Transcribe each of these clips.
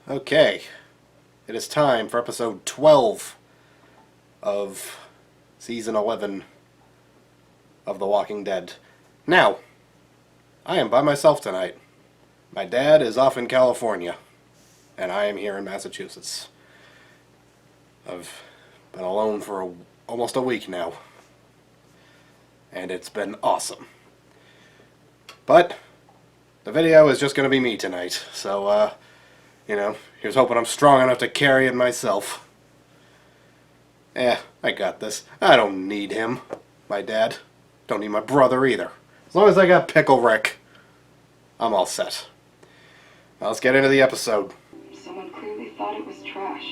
Okay, it is time for episode 12 of season 11 of The Walking Dead. Now, I am by myself tonight. My dad is off in California, and I am here in Massachusetts. I've been alone for almost a week now, and it's been awesome. But the video is just going to be me tonight, so, here's hoping I'm strong enough to carry it myself. I got this. I don't need him, my dad. Don't need my brother either. As long as I got Pickle Rick, I'm all set. Now let's get into the episode. Someone clearly thought it was trash.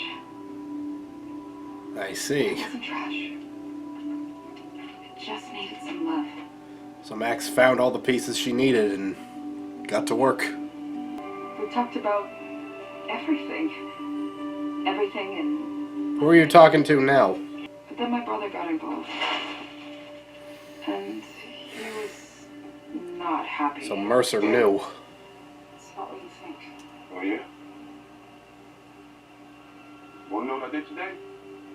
I see. It wasn't trash. It just needed some love. So Max found all the pieces she needed and got to work. We talked about everything. Everything and... Who are you talking to now? But then my brother got involved. And he was not happy. So Mercer knew. It's not what you think. Oh, yeah? Want to know what I did today?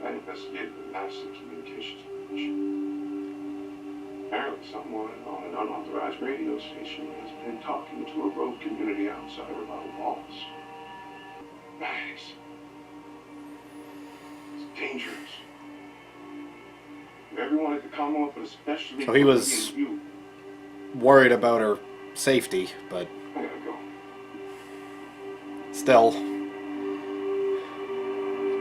I investigated the massive communications operation. Apparently someone on an unauthorized radio station has been talking to a rogue community outside of our walls. Max. It's dangerous. Everyone at the Commonwealth, but especially... So he was worried about her safety, but... I gotta go. Still...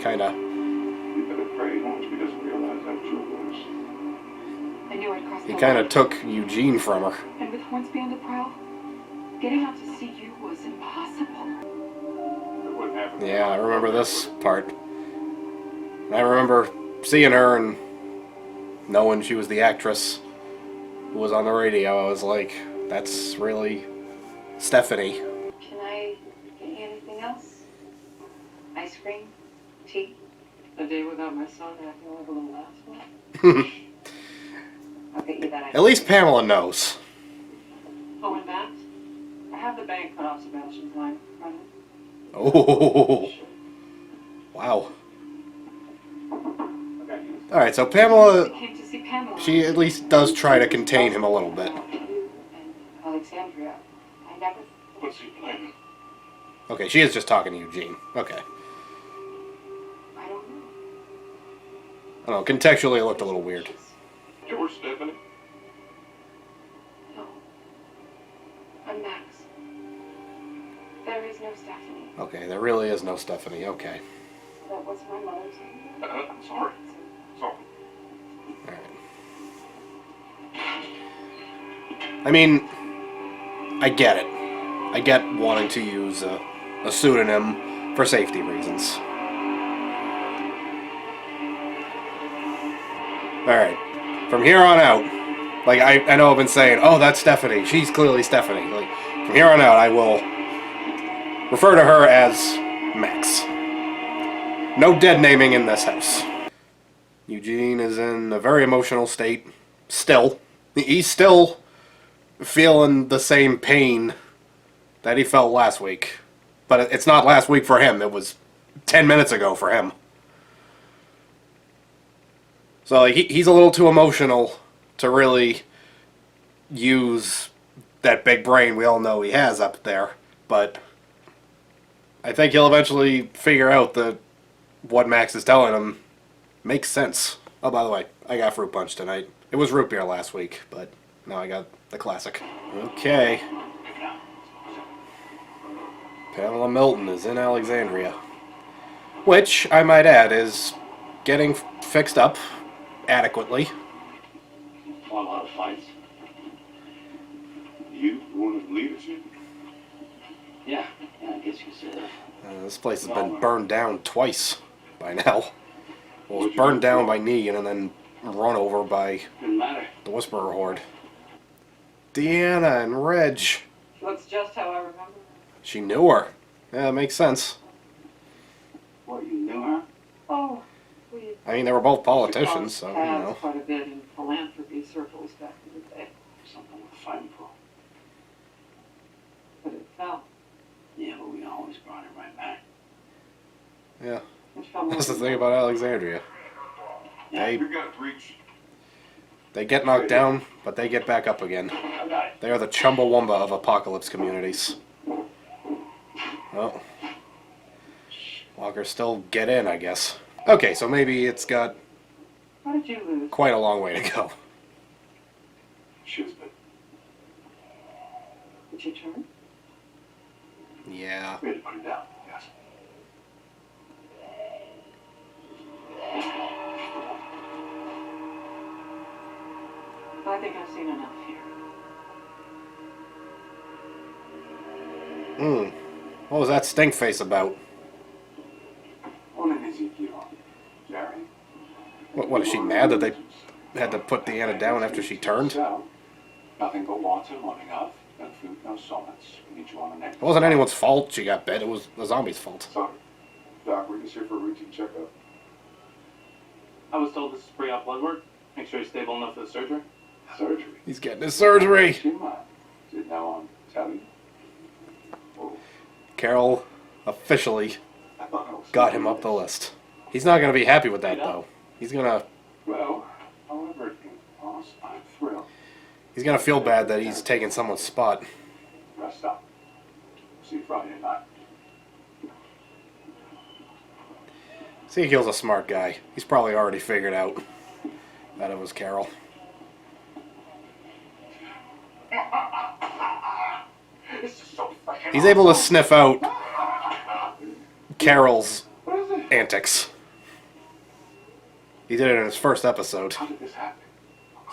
kinda... You better pray Hornsby doesn't realize how true it was. I knew I'd crossed He the kinda line. took Eugene from her. And with Hornsby on the prowl, getting out to see you was impossible. It wouldn't happen. Yeah, I remember this part. I remember seeing her and knowing she was the actress who was on the radio. I was like, that's really Stephanie. Can I get you anything else? Ice cream? Tea? A day without my son acting like a little asshole? I'll get you that ice At least Pamela knows. Oh, and Max? I have the bank cut off Sebastian's line. Run it. Oh, wow. Okay. Alright, so Pamela, I came to see Pamela. she at least does try to contain him a little bit. You and Alexandria. I never... What's he planning? Okay, she is just talking to Eugene. Okay. I don't know. I don't know, contextually it looked a little weird. You're Stephanie? No. I'm Max. There is no Stephanie. Okay, there really is no Stephanie, okay. That was my mother's name. Sorry. Sorry. Alright. I mean, I get it. I get wanting to use a pseudonym for safety reasons. Alright. From here on out, like, I know I've been saying, oh, that's Stephanie. She's clearly Stephanie. Like, from here on out, I will refer to her as Max. No dead naming in this house. Eugene is in a very emotional state. Still. He's still feeling the same pain that he felt last week. But it's not last week for him. It was 10 minutes ago for him. So like, he's a little too emotional to really use that big brain we all know he has up there. But I think he'll eventually figure out that what Max is telling him makes sense. Oh, by the way, I got fruit punch tonight. It was root beer last week, but now I got the classic. Okay. Pamela Milton is in Alexandria. Which, I might add, is getting fixed up adequately. A lot of fights. You one of the leadership? Yeah, I guess you said that. This place has been burned down twice by now. Well, it was burned down by Negan and then run over by Didn't matter. the Whisperer Horde. Deanna and Reg. Looks just how I remember. She knew her. Yeah, it makes sense. What, you knew her? Oh, we I mean, they were both politicians, so, you know. quite a bit in philanthropy circles back in the day. Something worth fighting for. But it fell. Yeah, but we always brought it right back. Yeah. Which felt more That's the thing about Alexandria. They You got it, Breach. they get knocked down, but they get back up again. I got it. They are the Chumbawamba of apocalypse communities. Well, Walkers still get in, I guess. Okay, so maybe it's got How did you lose? quite a long way to go. Shiznit. Did you turn? Yeah. We had to put it down, yes. I think I've seen enough here. What was that stink face about? What is it, you know? Jerry? What is she mad that they had to put Deanna down after she turned? It So, nothing but water, not enough. No food, no solids. We need you on the next. wasn't anyone's fault she got bit. It was the zombie's fault. Sorry. Doc, we're just here for a routine checkup. I was told this is pre-op blood work. Make sure he's stable enough for the surgery. Surgery. He's getting his surgery. Too much. Is it now on telly? Oh, Carol officially I thought I was got him up the list. He's not going to be happy with that, though. He's going to Well, however it can pass, I'm thrilled. feel bad that he's taking someone's spot. Rest up. See you Friday night. Ezekiel's a smart guy. He's probably already figured out that it was Carol. This is so fucking He's able to sniff out Carol's What is it? antics. He did it in his first episode, How did this happen?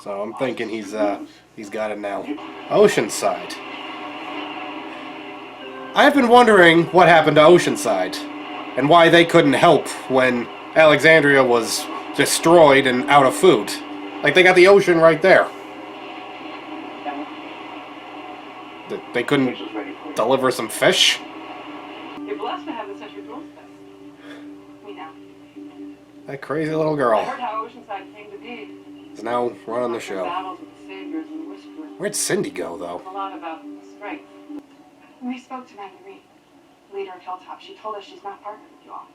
so I'm thinking he's got it now. Oceanside. I've been wondering what happened to Oceanside and why they couldn't help when Alexandria was destroyed and out of food. Like, they got the ocean right there. They couldn't This was ready for you. deliver some fish? You're blessed to have this at your doorstep. We know. That crazy little I girl heard how Oceanside came to be. is now running the Some show. battles with the saviors and the whisperers. Where'd Cindy go, though? A lot about strength. When we spoke to Maggie Reed, leader of Hilltop, she told us she's not partnered with you all.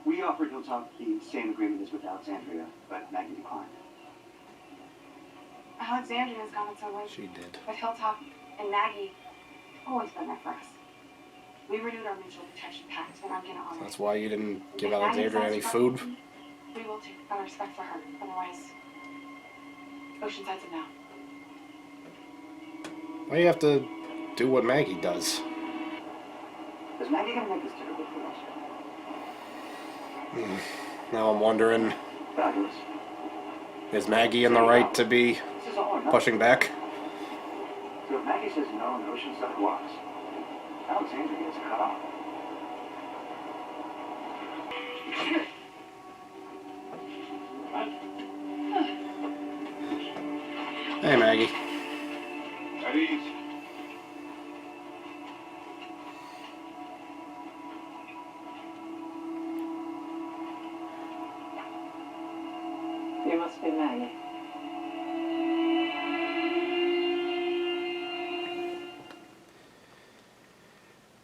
We offered Hilltop the same agreement as with Alexandria, but Maggie declined. Alexandria's gone its own way. She did. But Hilltop and Maggie have always been there for us. We renewed our mutual protection pact, and I'm gonna honor That's it. why you didn't give If Maggie Alexandria any decides food? to partner with me, we will too, out of respect for her. Otherwise, Oceanside's a no. Why do you have to do what Maggie does? Is Maggie gonna make this difficult for us? Now I'm wondering, Fabulous. is Maggie in the right to be This is all or nothing. pushing back? So if Maggie says no and Oceanside walks, Alexandria gets cut off. Hey, Maggie. At ease. You must be Maggie.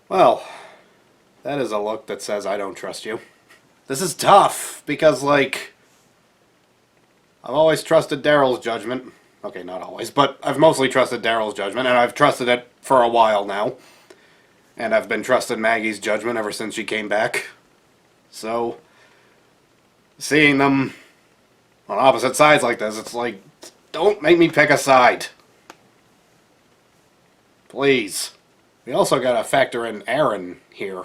Well, that is a look that says I don't trust you. This is tough, because, like, I've always trusted Daryl's judgment. Okay, not always, but I've mostly trusted Daryl's judgment, and I've trusted it for a while now. And I've been trusting Maggie's judgment ever since she came back. So, seeing them on opposite sides like this, it's like, don't make me pick a side. Please. We also gotta factor in Aaron here.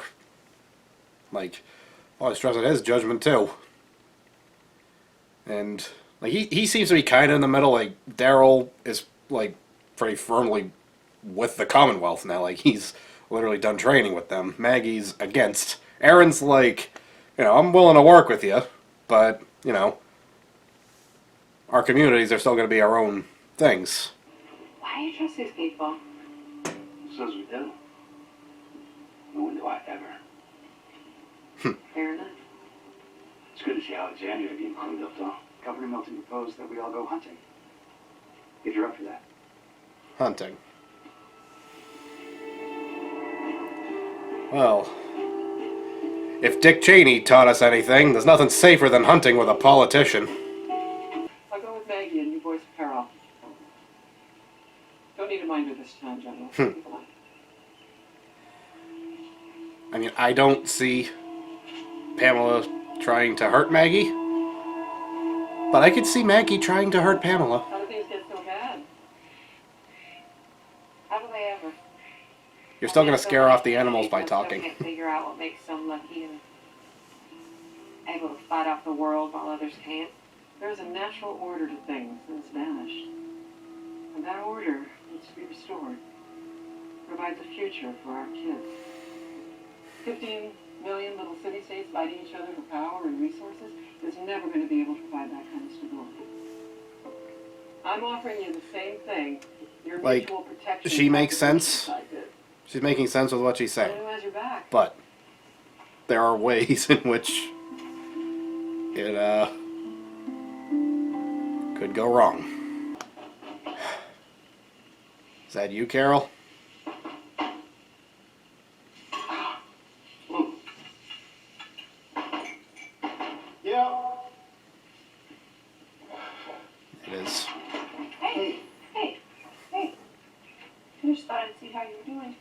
Like, I always trusted his judgment too. And, like, he seems to be kind of in the middle. Like, Daryl is, like, pretty firmly with the Commonwealth now. Like, he's literally done training with them. Maggie's against. Aaron's like, you know, I'm willing to work with you, but, you know, our communities are still going to be our own things. Why do you trust these people? Says we do. And when do I ever? Fair enough. It's good to see Alexandria being cleaned up, though. Governor Milton proposed that we all go hunting. If you're up for that. Hunting. Well, If Dick Cheney taught us anything, there's nothing safer than hunting with a politician. I'll go with Maggie and you boys pair off. Don't need a minder this time, General. I mean, I don't see Pamela trying to hurt Maggie, but I could see Maggie trying to hurt Pamela. How do things get so bad? How do they ever? You're still going to scare off the animals by talking. Can't figure out what makes some lucky and able to fight off the world while others can't. There's a natural order to things and it's vanished. And that order needs to be restored. Provides a future for our kids. 15 million little city-states fighting each other for power and resources is never going to be able to provide that kind of stability. I'm offering you the same thing. Your Like, mutual protection. she makes sense. I did. She's making sense with what she's saying. And who has your back? But there are ways in which it could go wrong. Is that you, Carol? Yeah. It is. Hey. I just thought I'd see how you were doing.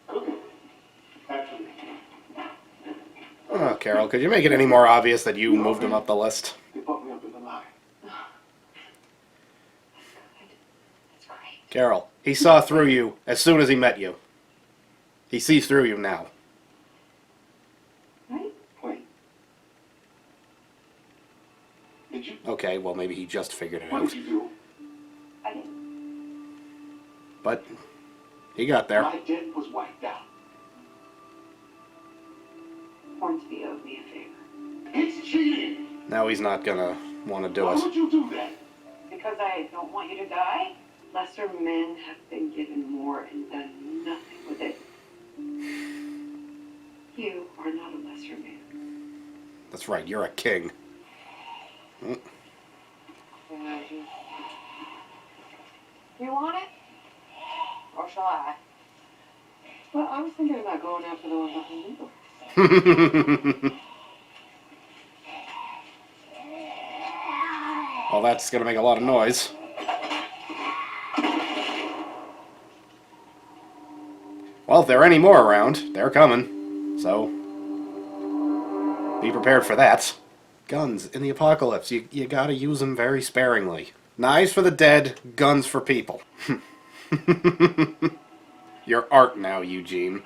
Cooking. Actually. Oh, Carol, could you make it any more obvious that you moved him up the list? They put me up in the line. That's great. Carol, he saw through you as soon as he met you. He sees through you now. Right? Wait. Did you? Okay, well, maybe he just figured it What out. did you do? I didn't. But he got there. My debt was wiped out. Hornsby owed me a favor. It's cheating. Now he's not gonna want to do Why it. would you do that? Because I don't want you to die. Lesser men have been given more and done nothing with it. You are not a lesser man. That's right, you're a king. You want it? Or shall I? Well, I was thinking about going after the one behind you. Well, that's gonna make a lot of noise. Well, if there are any more around, they're coming. So, be prepared for that. Guns in the apocalypse, you gotta use them very sparingly. Knives for the dead, guns for people. You're art now, Eugene.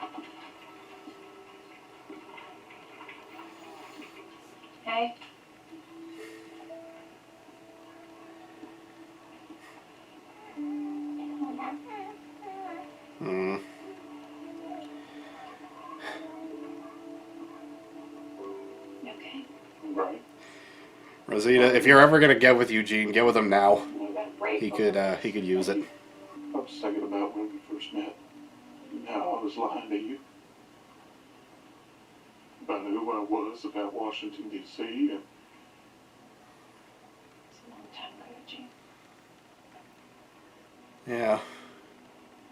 Hey? Hmm. You okay? Right. Rosita, if you're ever gonna get with Eugene, get with him now. You got a break. He could use it. I was thinking about when we first met. Now I was lying to you. About who I was, about Washington, D.C., and It's a long time ago, Gene. Yeah.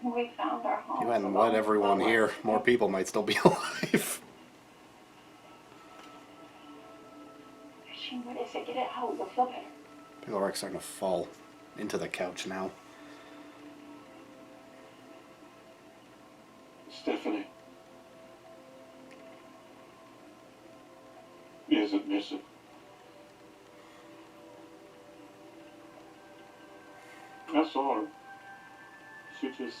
We found our home. If you hadn't wed everyone here, more people might still be alive. Gene, what is it? Get it out. You'll feel better. People are starting to fall into the couch now. Stephanie isn't missing. I saw her. She just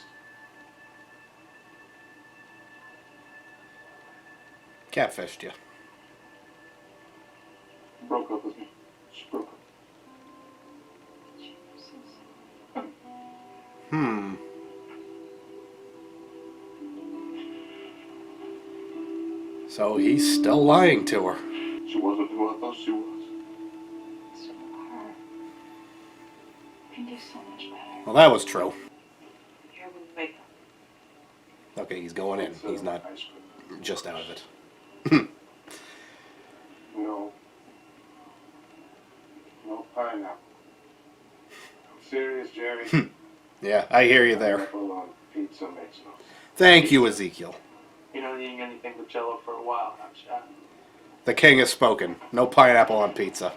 Catfished you. broke up with me. She broke up. Gene, I'm so sorry. Hmm. So he's still lying to her. She wasn't who I thought she was. So hard. You can do so much better. Well, that was true. Here with the makeup. Okay, he's going in. It's, He's not ice cream. just out of it. No. No pineapple. I'm serious, Jerry. Yeah, I hear you there. Pineapple on pizza makes no sense. Thank you, Ezekiel. You're not eating anything but Jello for a while, have Shad. The king has spoken. No pineapple on pizza.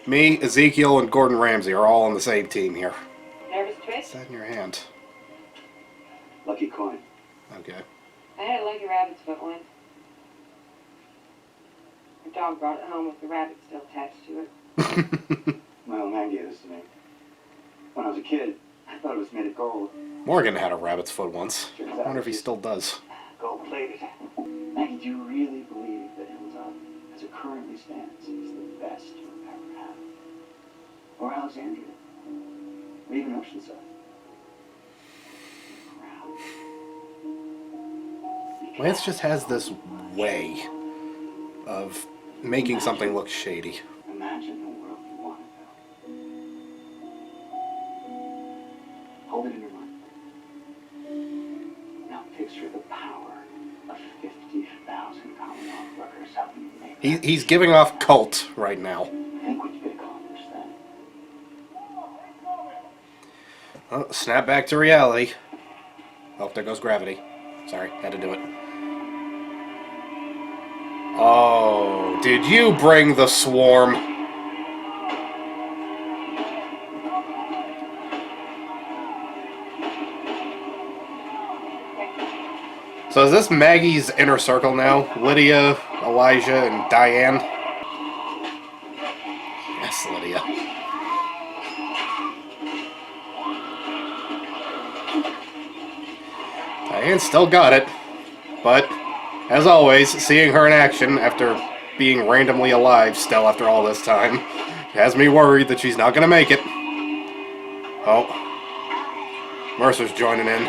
Me, Ezekiel, and Gordon Ramsay are all on the same team here. Nervous What's twist? that in your hand? Lucky coin. Okay. I had a lucky rabbit's foot once. My dog brought it home with the rabbit still attached to it. My old man gave this to me. When I was a kid, I thought it was made of gold. Morgan had a rabbit's foot once. Turns I out wonder if he it's still does. gold plated. Maggie, do you really believe that Amazon, as it currently stands, is the best you'll ever have? Or Alexandria? Or even Oceanside? Lance just has this way of making something look shady. Imagine the world you want to build. Hold it in your mind. Now picture the power of 50,000 Commonwealth workers helping you make He's giving off cult right now. Think what you could accomplish then. Oh, snap back to reality. Oh, there goes gravity. Sorry, had to do it. Oh, did you bring the swarm? So is this Maggie's inner circle now? Lydia, Elijah, and Diane? Yes, Lydia. Diane still got it, but as always, seeing her in action after being randomly alive still after all this time has me worried that she's not going to make it. Oh, Mercer's joining in.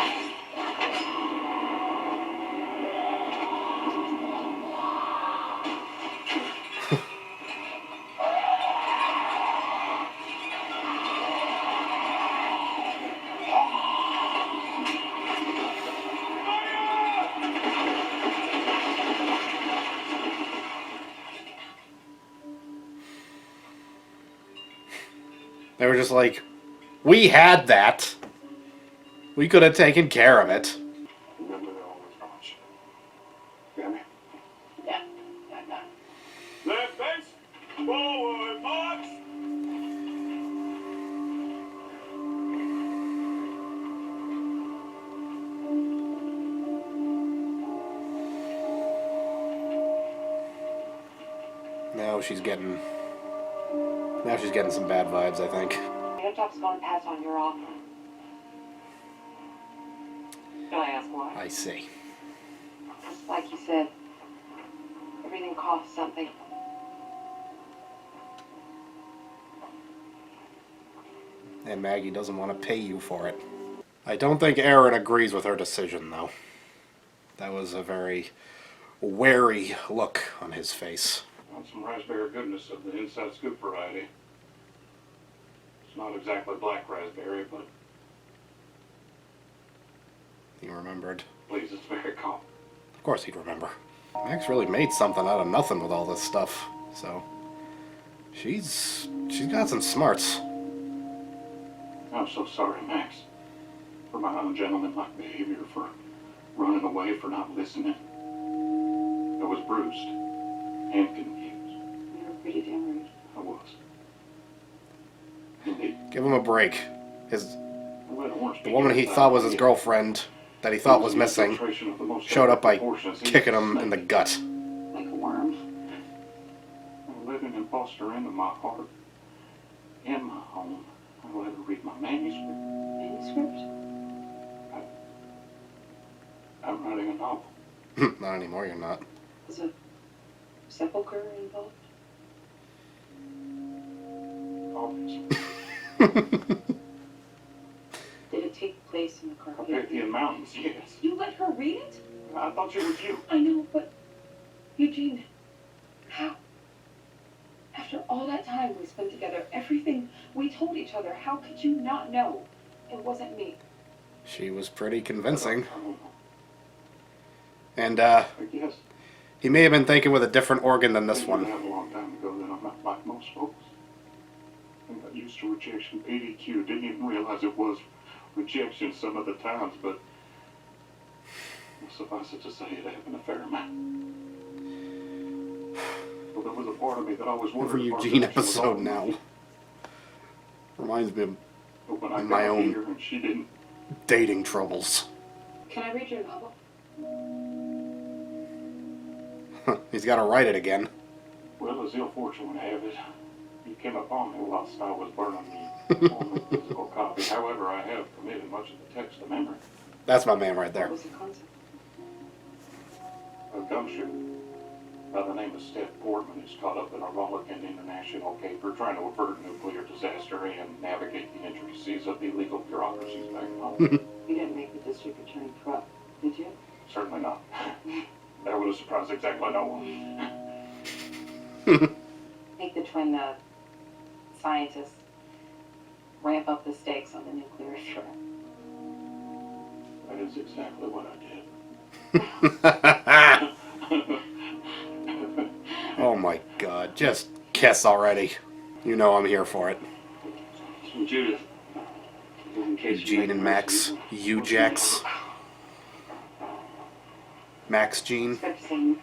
They were just like, we had that. We could have taken care of it. Remember, they're always watching. Got me? Yeah, yeah. Left base, forward march. Now she's getting some bad vibes, I think. Your job's going to pass on your offer. Can I ask why? I see. Just like you said, everything costs something. And Maggie doesn't want to pay you for it. I don't think Aaron agrees with her decision, though. That was a very wary look on his face. Want some raspberry goodness of the inside scoop variety. It's not exactly black raspberry, but He remembered. please, it's very common. Of course he'd remember. Max really made something out of nothing with all this stuff, so she's got some smarts. I'm so sorry, Max, for my ungentlemanlike behavior, for running away, for not listening. I was bruised and confused. You were pretty damn rude. I was. Indeed. Give him a break. I let Hornsby The woman he get thought was his inside. girlfriend, that he It thought was the missing, infiltration of the most showed up by proportions. He kicking was him in the gut. Like a worm. living and foster into my heart, in my home. I let her read my manuscript. Manuscript? I'm writing a novel. Not anymore, you're not. Was a sepulcher involved? Obviously. Did it take place in the Carpathian? Carpathian Mountains, yes. You let her read it? I thought it was you. I know, but Eugene, how? After all that time we spent together, everything we told each other, how could you not know it wasn't me? She was pretty convincing. I don't know. And, I guess. he may have been thinking with a different organ than this I one. a long time ago that I'm not like most folks. I got used to rejection, PDQ, didn't even realize it was rejection some of the times, but suffice it to say it happened a fair amount. Well, there was a part of me that always wondered. Every Eugene episode now reminds me But when I of my got own here and she didn't. dating troubles. Can I read your novel? He's got to write it again. Well, as ill fortune would have it, you came upon me whilst I was burning the former physical copy. However, I have committed much of the text to memory. That's my man right there. What was the concept? A gumshoe by the name of Steph Portman is caught up in a rollicking international caper trying to avert nuclear disaster and navigate the intricacies of the illegal bureaucracies back home. You didn't make the district attorney corrupt, did you? Certainly not. That would have surprised exactly no one. Make the twin scientists ramp up the stakes on the nuclear threat. That is exactly what I did. Oh my god, just kiss already. You know I'm here for it. Judith, in case you Eugene make and a Max, Eujax, Max Gene. Good to see you.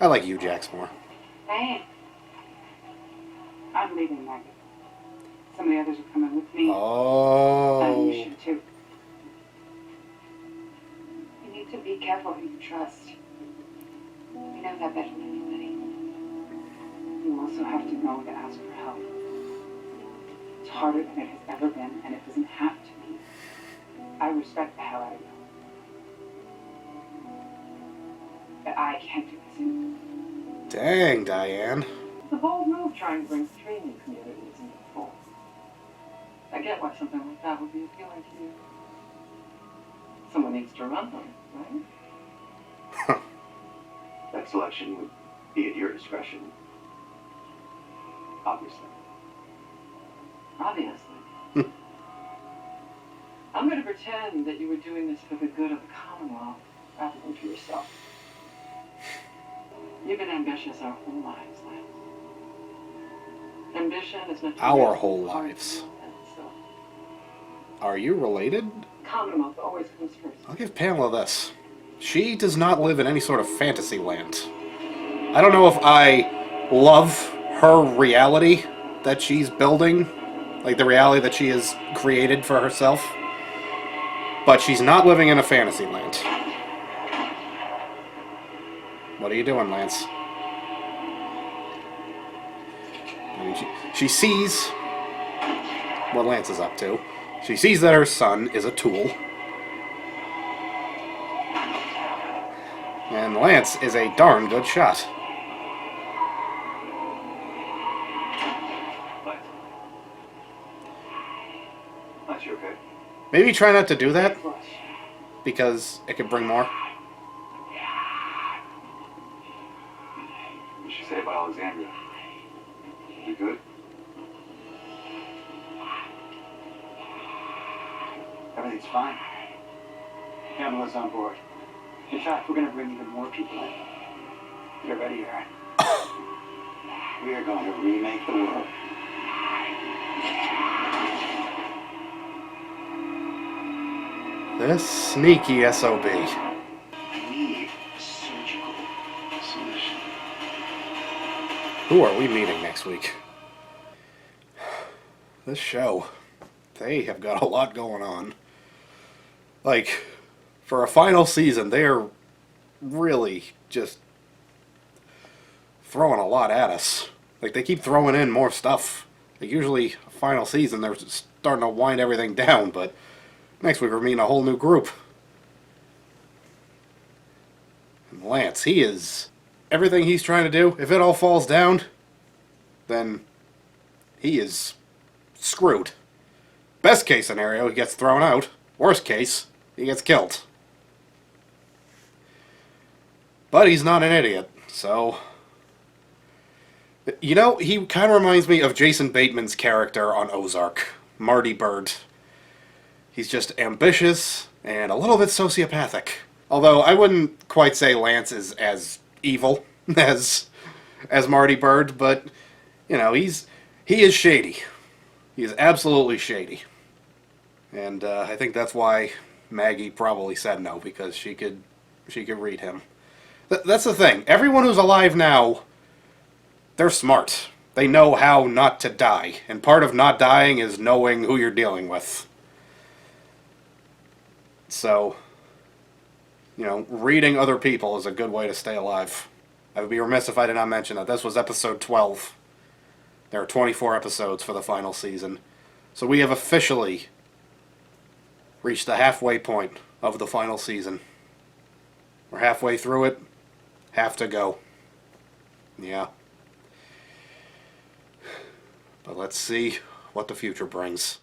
I like Eujax more. Hey. I'm leaving, Maggie. Some of the others are coming with me. And Oh. you should too. You need to be careful who you trust. You know that better than anybody. You also have to know to ask for help. It's harder than it has ever been, and it doesn't have to be. I respect the hell out of you. But I can't do this anymore. Dang, Diane. It's a bold move trying to bring training communities into the fold. I get why something like that would be appealing to you. Someone needs to run them, right? That selection would be at your discretion. Obviously. Obviously. I'm going to pretend that you were doing this for the good of the Commonwealth rather than for yourself. You've been ambitious our whole lives, Lance. Ambition is meant to be Our a whole hard lives. and so Are you related? Commonwealth always comes first. I'll give Pamela this. She does not live in any sort of fantasy land. I don't know if I love her reality that she's building, like the reality that she has created for herself, but she's not living in a fantasy land. What are you doing, Lance? I mean, she sees what Lance is up to. She sees that her son is a tool. And Lance is a darn good shot. Lance, you okay? Maybe try not to do that, because it could bring more. What did she say about Alexandria? You good? Everything's fine. Pamela's on board. In fact, we're going to bring even more people in. Get ready, Aaron. We are going to remake the world. This sneaky SOB. I need a surgical solution. Who are we meeting next week? This show, they have got a lot going on. Like, for a final season, they are really just throwing a lot at us. Like, they keep throwing in more stuff. Like, usually, a final season, they're starting to wind everything down, but next week we're meeting a whole new group. And Lance, he is... everything he's trying to do, if it all falls down, then he is screwed. Best case scenario, he gets thrown out. Worst case, he gets killed. But he's not an idiot, so... You know, he kind of reminds me of Jason Bateman's character on Ozark, Marty Bird. He's just ambitious and a little bit sociopathic. Although I wouldn't quite say Lance is as evil as Marty Bird, but you know, he is shady. He is absolutely shady. And I think that's why Maggie probably said no, because she could read him. That's the thing. Everyone who's alive now, they're smart. They know how not to die. And part of not dying is knowing who you're dealing with. So, you know, reading other people is a good way to stay alive. I would be remiss if I did not mention that this was episode 12. There are 24 episodes for the final season. So we have officially reached the halfway point of the final season. We're halfway through it. Half to go. Yeah. But let's see what the future brings.